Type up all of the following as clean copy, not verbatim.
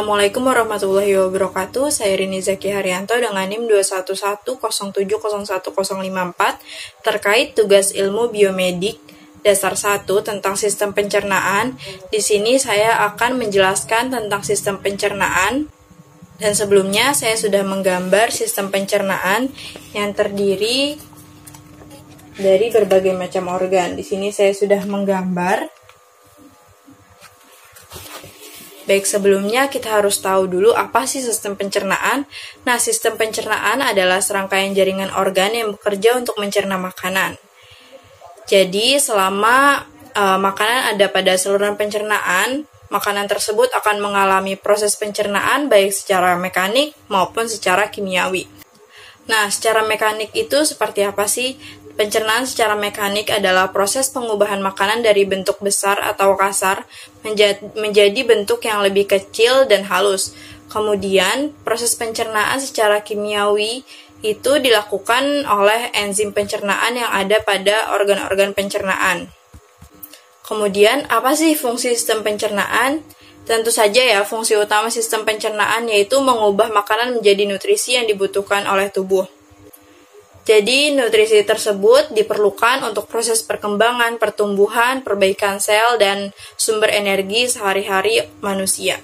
Assalamualaikum warahmatullahi wabarakatuh. Saya Rini Zaki Haryanto dengan NIM 21107011054 terkait tugas ilmu biomedik dasar 1 tentang sistem pencernaan. Di sini saya akan menjelaskan tentang sistem pencernaan. Dan sebelumnya saya sudah menggambar sistem pencernaan yang terdiri dari berbagai macam organ. Di sini saya sudah menggambar. Baik, sebelumnya kita harus tahu dulu apa sih sistem pencernaan. Nah, sistem pencernaan adalah serangkaian jaringan organ yang bekerja untuk mencerna makanan. Jadi, selama makanan ada pada saluran pencernaan, makanan tersebut akan mengalami proses pencernaan baik secara mekanik maupun secara kimiawi. Nah, secara mekanik itu seperti apa sih? Pencernaan secara mekanik adalah proses pengubahan makanan dari bentuk besar atau kasar menjadi bentuk yang lebih kecil dan halus. Kemudian, proses pencernaan secara kimiawi itu dilakukan oleh enzim pencernaan yang ada pada organ-organ pencernaan. Kemudian, apa sih fungsi sistem pencernaan? Tentu saja ya, fungsi utama sistem pencernaan yaitu mengubah makanan menjadi nutrisi yang dibutuhkan oleh tubuh. Jadi, nutrisi tersebut diperlukan untuk proses perkembangan, pertumbuhan, perbaikan sel, dan sumber energi sehari-hari manusia.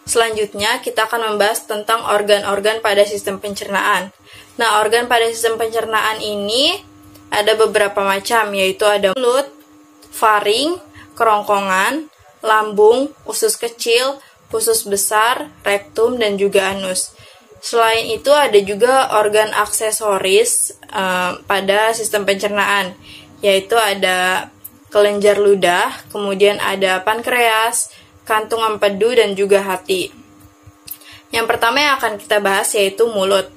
Selanjutnya, kita akan membahas tentang organ-organ pada sistem pencernaan. Nah, organ pada sistem pencernaan ini ada beberapa macam, yaitu ada mulut, faring, kerongkongan, lambung, usus kecil, usus besar, rektum, dan juga anus. Selain itu ada juga organ aksesoris pada sistem pencernaan, yaitu ada kelenjar ludah, kemudian ada pankreas, kantung empedu, dan juga hati. Yang pertama yang akan kita bahas yaitu mulut.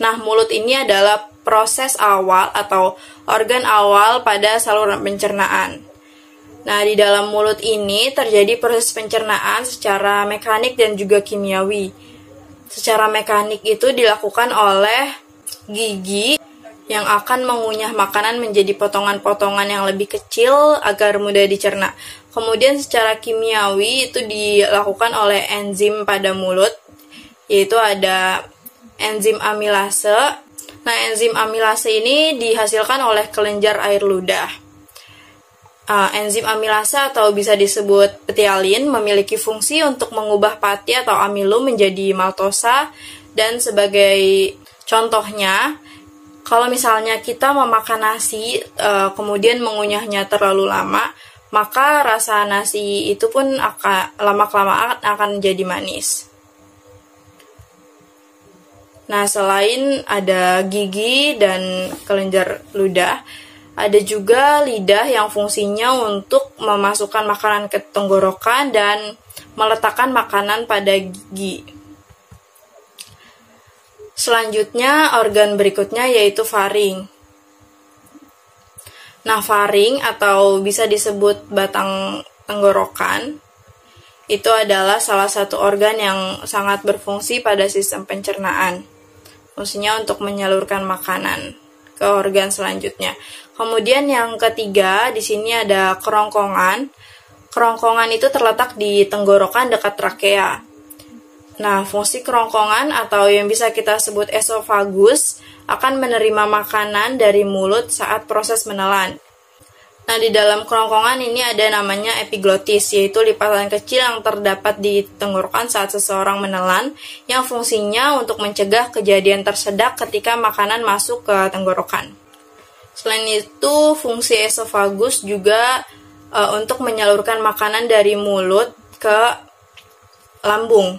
Nah, mulut ini adalah proses awal atau organ awal pada saluran pencernaan. Nah, di dalam mulut ini terjadi proses pencernaan secara mekanik dan juga kimiawi. Secara mekanik itu dilakukan oleh gigi yang akan mengunyah makanan menjadi potongan-potongan yang lebih kecil agar mudah dicerna. Kemudian secara kimiawi itu dilakukan oleh enzim pada mulut, yaitu ada enzim amilase. Nah, enzim amilase ini dihasilkan oleh kelenjar air ludah. Enzim amilase atau bisa disebut betialin memiliki fungsi untuk mengubah pati atau amilum menjadi maltosa, dan sebagai contohnya, kalau misalnya kita memakan nasi kemudian mengunyahnya terlalu lama, maka rasa nasi itu pun akan lama-kelamaan akan menjadi manis. Nah, selain ada gigi dan kelenjar ludah, ada juga lidah yang fungsinya untuk memasukkan makanan ke tenggorokan dan meletakkan makanan pada gigi. Selanjutnya, organ berikutnya yaitu faring. Nah, faring atau bisa disebut batang tenggorokan, itu adalah salah satu organ yang sangat berfungsi pada sistem pencernaan. Fungsinya untuk menyalurkan makanan ke organ selanjutnya. Kemudian yang ketiga, di sini ada kerongkongan. Kerongkongan itu terletak di tenggorokan dekat trakea. Nah, fungsi kerongkongan atau yang bisa kita sebut esofagus akan menerima makanan dari mulut saat proses menelan. Nah, di dalam kerongkongan ini ada namanya epiglotis, yaitu lipatan kecil yang terdapat di tenggorokan saat seseorang menelan, yang fungsinya untuk mencegah kejadian tersedak ketika makanan masuk ke tenggorokan. Selain itu, fungsi esofagus juga untuk menyalurkan makanan dari mulut ke lambung.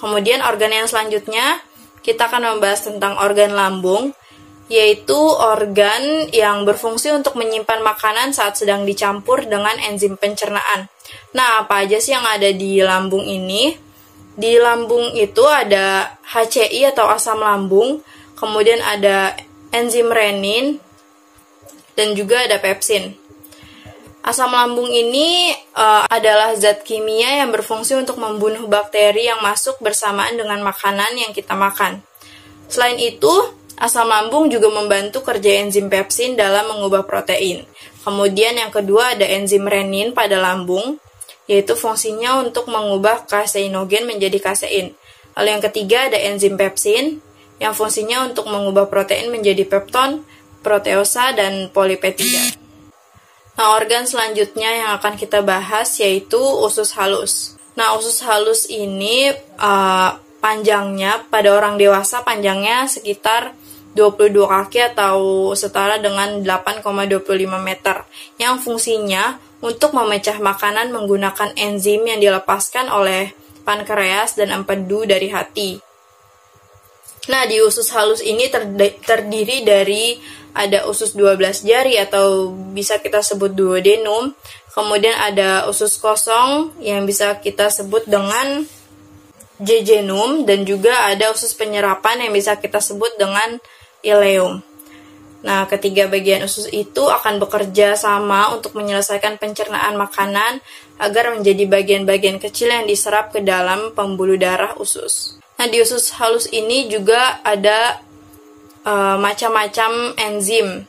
Kemudian organ yang selanjutnya, kita akan membahas tentang organ lambung, yaitu organ yang berfungsi untuk menyimpan makanan saat sedang dicampur dengan enzim pencernaan. Nah, apa aja sih yang ada di lambung ini? Di lambung itu ada HCI atau asam lambung, kemudian ada enzim renin, dan juga ada pepsin. Asam lambung ini adalah zat kimia yang berfungsi untuk membunuh bakteri yang masuk bersamaan dengan makanan yang kita makan. Selain itu, asam lambung juga membantu kerja enzim pepsin dalam mengubah protein. Kemudian yang kedua ada enzim renin pada lambung, yaitu fungsinya untuk mengubah kaseinogen menjadi kasein. Lalu yang ketiga ada enzim pepsin, yang fungsinya untuk mengubah protein menjadi pepton, proteosa, dan polipeptida. Nah, organ selanjutnya yang akan kita bahas yaitu usus halus. Nah, usus halus ini panjangnya pada orang dewasa panjangnya sekitar 22 kaki atau setara dengan 8,25 meter, yang fungsinya untuk memecah makanan menggunakan enzim yang dilepaskan oleh pankreas dan empedu dari hati. Nah, di usus halus ini terdiri dari ada usus 12 jari atau bisa kita sebut duodenum, kemudian ada usus kosong yang bisa kita sebut dengan jejunum, dan juga ada usus penyerapan yang bisa kita sebut dengan ileum. Nah, ketiga bagian usus itu akan bekerja sama untuk menyelesaikan pencernaan makanan agar menjadi bagian-bagian kecil yang diserap ke dalam pembuluh darah usus. Nah, di usus halus ini juga ada macam-macam enzim.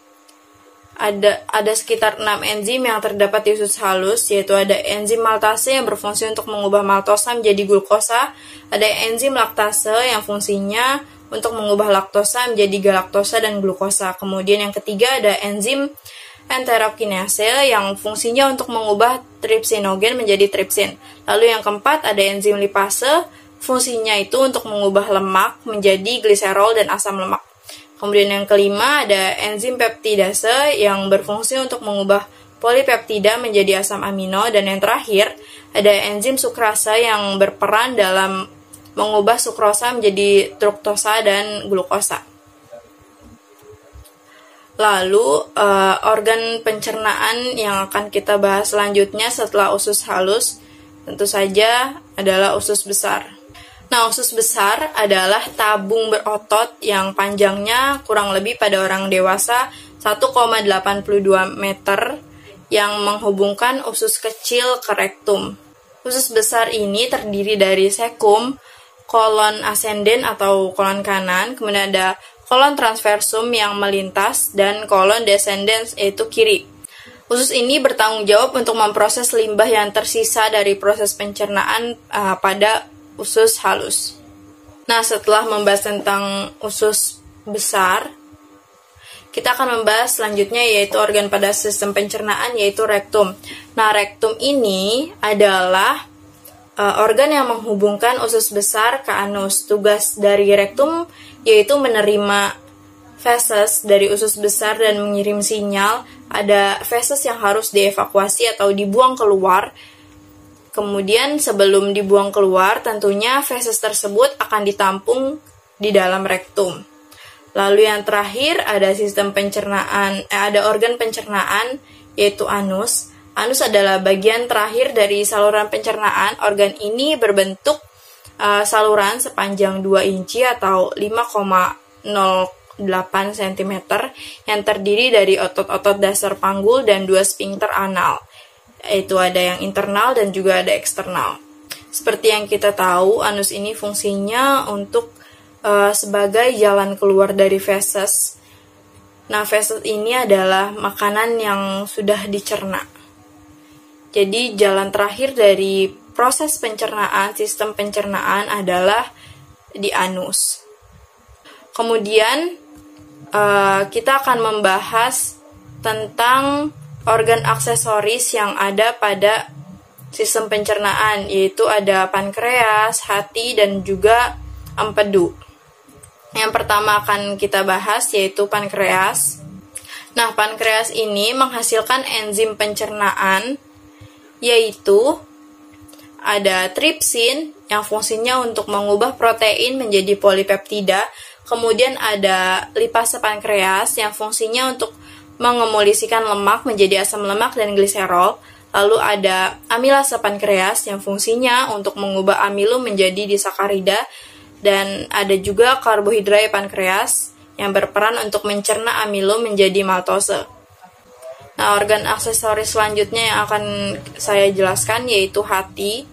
Ada sekitar 6 enzim yang terdapat di usus halus, yaitu ada enzim maltase yang berfungsi untuk mengubah maltosa menjadi glukosa, ada enzim laktase yang fungsinya untuk mengubah laktosa menjadi galaktosa dan glukosa. Kemudian yang ketiga ada enzim enterokinase yang fungsinya untuk mengubah tripsinogen menjadi tripsin. Lalu yang keempat ada enzim lipase, fungsinya itu untuk mengubah lemak menjadi gliserol dan asam lemak. Kemudian yang kelima ada enzim peptidase yang berfungsi untuk mengubah polipeptida menjadi asam amino, dan yang terakhir ada enzim sukrase yang berperan dalam mengubah sukrosa menjadi fruktosa dan glukosa. Lalu organ pencernaan yang akan kita bahas selanjutnya setelah usus halus tentu saja adalah usus besar. Nah, usus besar adalah tabung berotot yang panjangnya kurang lebih pada orang dewasa 1,82 meter yang menghubungkan usus kecil ke rektum. Usus besar ini terdiri dari sekum, kolon ascendens atau kolon kanan, kemudian ada kolon transversum yang melintas, dan kolon descendens yaitu kiri. Usus ini bertanggung jawab untuk memproses limbah yang tersisa dari proses pencernaan pada usus halus. Nah, setelah membahas tentang usus besar, kita akan membahas selanjutnya yaitu organ pada sistem pencernaan yaitu rektum. Nah, rektum ini adalah organ yang menghubungkan usus besar ke anus. Tugas dari rektum yaitu menerima feses dari usus besar dan mengirim sinyal. Ada feses yang harus dievakuasi atau dibuang keluar. Kemudian sebelum dibuang keluar, tentunya feses tersebut akan ditampung di dalam rektum. Lalu yang terakhir ada sistem pencernaan, ada organ pencernaan yaitu anus. Anus adalah bagian terakhir dari saluran pencernaan. Organ ini berbentuk saluran sepanjang 2 inci atau 5,08 cm yang terdiri dari otot-otot dasar panggul dan 2 sphincter anal. Yaitu ada yang internal dan juga ada eksternal. Seperti yang kita tahu, anus ini fungsinya untuk sebagai jalan keluar dari feses. Nah, feses ini adalah makanan yang sudah dicerna. Jadi jalan terakhir dari proses pencernaan, sistem pencernaan adalah di anus. Kemudian kita akan membahas tentang organ aksesoris yang ada pada sistem pencernaan, yaitu ada pankreas, hati, dan juga empedu. Yang pertama akan kita bahas yaitu pankreas. Nah, pankreas ini menghasilkan enzim pencernaan, yaitu ada tripsin yang fungsinya untuk mengubah protein menjadi polipeptida, kemudian ada lipase pankreas yang fungsinya untuk mengemulsikan lemak menjadi asam lemak dan gliserol, lalu ada amilase pankreas yang fungsinya untuk mengubah amilum menjadi disakarida, dan ada juga karbohidrat pankreas yang berperan untuk mencerna amilum menjadi maltose. Nah, organ aksesoris selanjutnya yang akan saya jelaskan yaitu hati.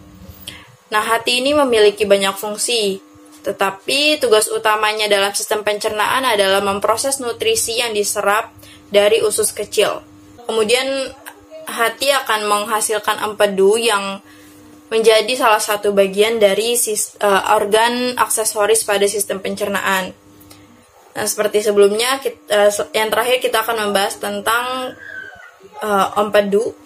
Nah, hati ini memiliki banyak fungsi, tetapi tugas utamanya dalam sistem pencernaan adalah memproses nutrisi yang diserap dari usus kecil. Kemudian hati akan menghasilkan empedu yang menjadi salah satu bagian dari organ aksesoris pada sistem pencernaan. Nah, seperti sebelumnya, yang terakhir kita akan membahas tentang empedu,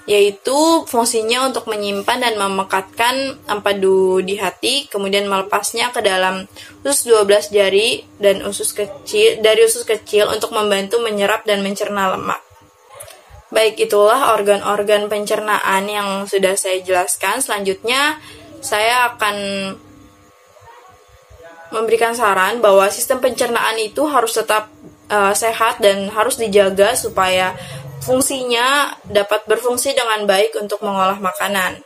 yaitu fungsinya untuk menyimpan dan memekatkan empedu di hati, kemudian melepasnya ke dalam usus 12 jari dan usus kecil untuk membantu menyerap dan mencerna lemak. Baik, itulah organ-organ pencernaan yang sudah saya jelaskan. Selanjutnya, saya akan memberikan saran bahwa sistem pencernaan itu harus tetap sehat dan harus dijaga supaya fungsinya dapat berfungsi dengan baik untuk mengolah makanan.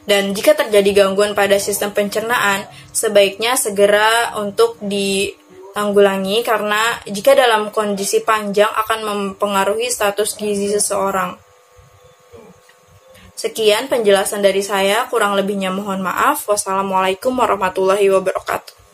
Dan jika terjadi gangguan pada sistem pencernaan, sebaiknya segera untuk ditanggulangi karena jika dalam kondisi panjang akan mempengaruhi status gizi seseorang. Sekian penjelasan dari saya, kurang lebihnya mohon maaf. Wassalamualaikum warahmatullahi wabarakatuh.